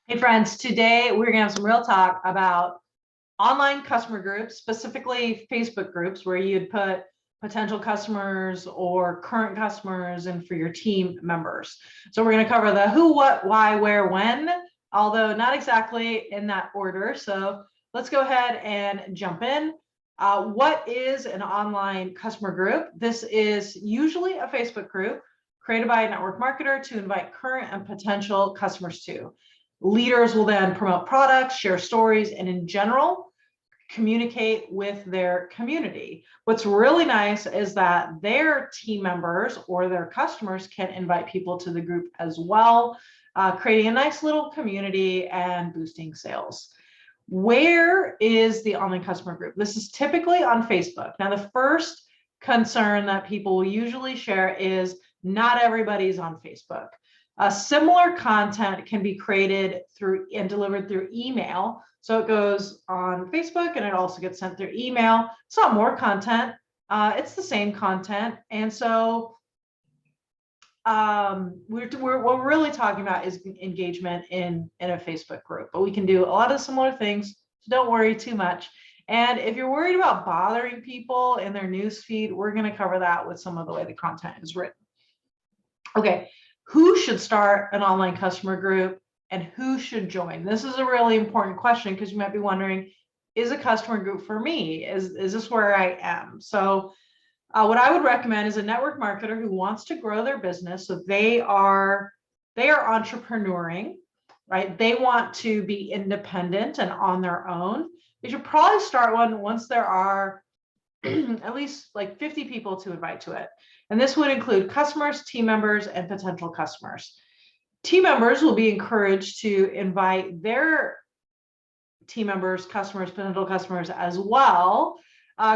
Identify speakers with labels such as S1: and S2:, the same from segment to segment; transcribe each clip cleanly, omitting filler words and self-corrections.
S1: Hey friends, today we're gonna have some real talk about online customer groups, specifically Facebook groups where you'd put potential customers or current customers and for your team members. So we're gonna cover the who, what, why, where, when, although not exactly in that order. So let's go ahead and jump in. What is an online customer group? This is usually a Facebook group created by a network marketer to invite current and potential customers to. Leaders will then promote products, share stories, and in general, communicate with their community. What's really nice is that their team members or their customers can invite people to the group as well, creating a nice little community and boosting sales. Where is the online customer group? This is typically on Facebook. Now, the first concern that people will usually share is not everybody's on Facebook. Similar content can be created through and delivered through email. So it goes on Facebook and it also gets sent through email. It's not more content. It's the same content. And so what we're really talking about is engagement in a Facebook group, but we can do a lot of similar things. So don't worry too much. And if you're worried about bothering people in their news feed, we're going to cover that with some of the way the content is written. Okay. Who should start an online customer group and who should join? This is a really important question because you might be wondering, is a customer group for me? Is this where I am? So what I would recommend is a network marketer who wants to grow their business. So they are entrepreneuring, right? They want to be independent and on their own. They should probably start one once there are at least like 50 people to invite to it. And this would include customers, team members, and potential customers. Team members will be encouraged to invite their team members, customers, potential customers as well,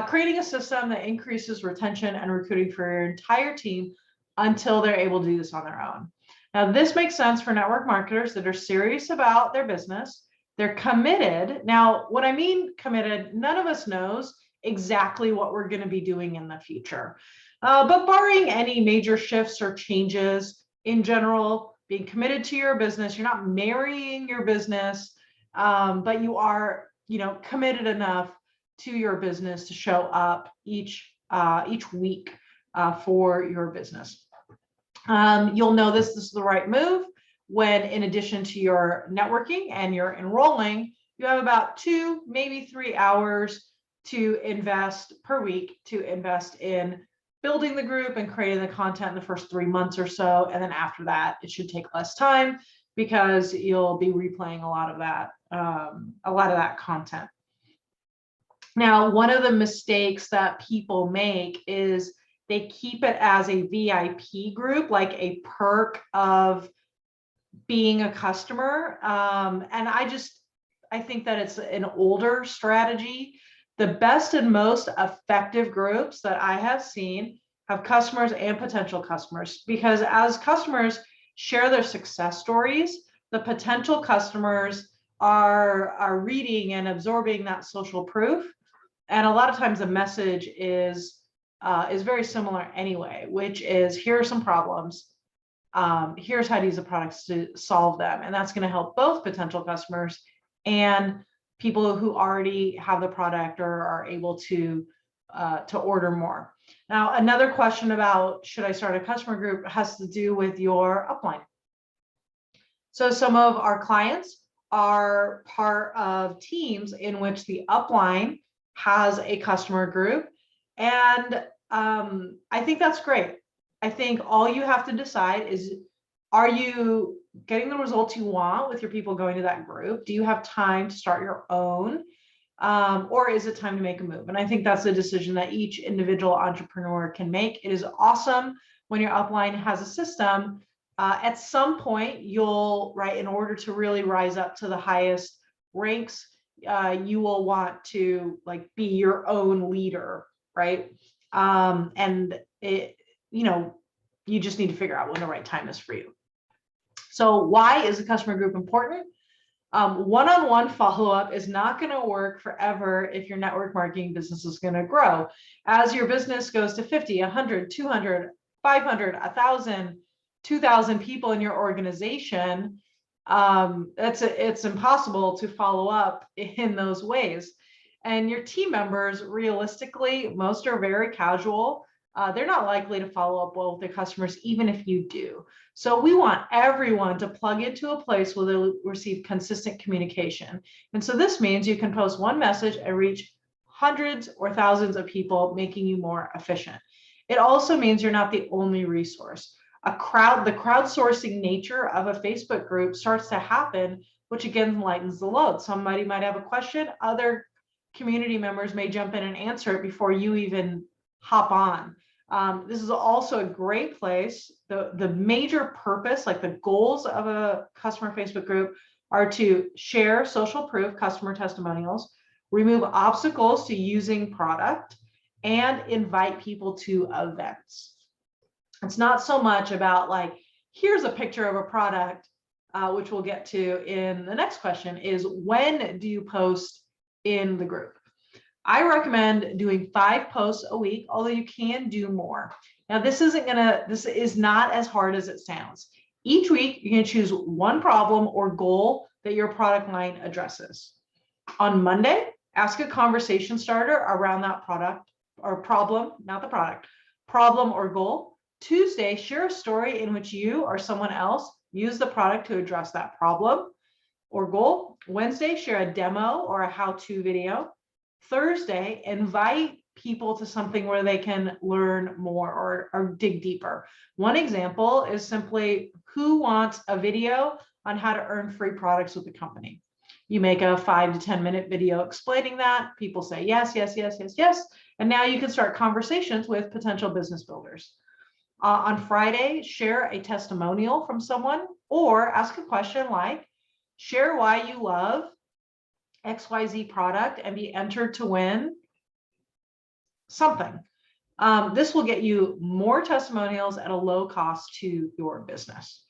S1: creating a system that increases retention and recruiting for your entire team until they're able to do this on their own. Now, this makes sense for network marketers that are serious about their business. They're committed. Now, what I mean committed, none of us knows exactly what we're going to be doing in the future. But barring any major shifts or changes in general, being committed to your business, you're not marrying your business, but you are, committed enough to your business to show up each week for your business. You'll know this is the right move when, in addition to your networking and your enrolling, you have about 2, maybe 3 hours to invest per week to invest in building the group and creating the content in the first 3 months or so. And then after that, it should take less time because you'll be replaying a lot of that content. Now, one of the mistakes that people make is they keep it as a VIP group, like a perk of being a customer. And I think that it's an older strategy. The best and most effective groups that I have seen have customers and potential customers, because as customers share their success stories, the potential customers are reading and absorbing that social proof. And a lot of times the message is very similar anyway, which is, here are some problems. Here's how to use the products to solve them. And that's going to help both potential customers and people who already have the product or are able to order more. Now, another question about should I start a customer group has to do with your upline. So some of our clients are part of teams in which the upline has a customer group. And I think that's great. I think all you have to decide is, are you getting the results you want with your people going to that group? Do you have time to start your own? Or is it time to make a move? And I think that's a decision that each individual entrepreneur can make. It is awesome when your upline has a system. At some point, in order to really rise up to the highest ranks, you will want to be your own leader, right? And you just need to figure out when the right time is for you. So why is a customer group important? One-on-one follow-up is not going to work forever if your network marketing business is going to grow. As your business goes to 50, 100, 200, 500, 1,000, 2,000 people in your organization, it's impossible to follow up in those ways. And your team members, realistically, most are very casual. They're not likely to follow up well with their customers, even if you do. So we want everyone to plug into a place where they'll receive consistent communication. And so this means you can post one message and reach hundreds or thousands of people, making you more efficient. It also means you're not the only resource. The crowdsourcing nature of a Facebook group starts to happen, which again lightens the load. Somebody might have a question, other community members may jump in and answer it before you even hop on. This is also a great place. The major purpose, like the goals of a customer Facebook group, are to share social proof, customer testimonials, remove obstacles to using product, and invite people to events. It's not so much about like, here's a picture of a product, which we'll get to in the next question, is when do you post in the group? I recommend doing 5 posts a week, although you can do more. Now, this is not as hard as it sounds. Each week, you're going to choose one problem or goal that your product line addresses. On Monday, ask a conversation starter around that product or problem, not the product, problem or goal. Tuesday, share a story in which you or someone else use the product to address that problem or goal. Wednesday, share a demo or a how-to video. Thursday, invite people to something where they can learn more or dig deeper. One example is simply, who wants a video on how to earn free products with the company? You make a 5 to 10 minute video explaining that. People say yes, yes, yes, yes, yes. And now you can start conversations with potential business builders. On Friday, share a testimonial from someone or ask a question like, share why you love XYZ product and be entered to win something. This will get you more testimonials at a low cost to your business.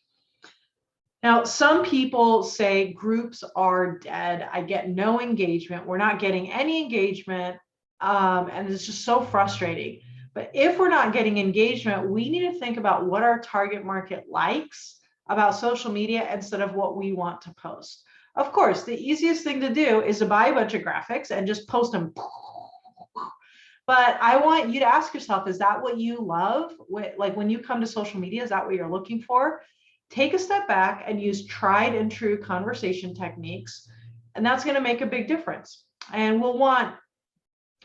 S1: Now, some people say groups are dead. I get no engagement. We're not getting any engagement. And it's just so frustrating. But if we're not getting engagement, we need to think about what our target market likes about social media instead of what we want to post. Of course, the easiest thing to do is to buy a bunch of graphics and just post them. But I want you to ask yourself, is that what you love? Like when you come to social media, is that what you're looking for? Take a step back and use tried and true conversation techniques, and that's going to make a big difference. And we'll want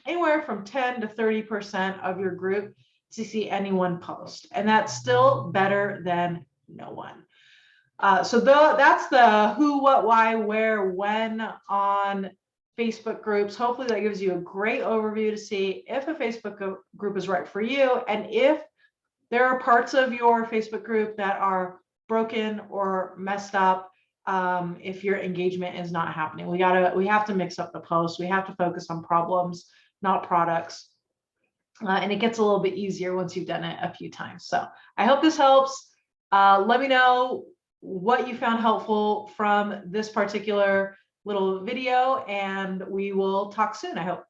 S1: anywhere from 10 to 30% of your group to see any one post, and that's still better than no one. So that's the who, what, why, where, when on Facebook groups. Hopefully that gives you a great overview to see if a Facebook group is right for you, and if there are parts of your Facebook group that are broken or messed up. If your engagement is not happening, we have to mix up the posts. We have to focus on problems, not products. And it gets a little bit easier once you've done it a few times. So I hope this helps. Let me know what you found helpful from this particular little video, and we will talk soon, I hope.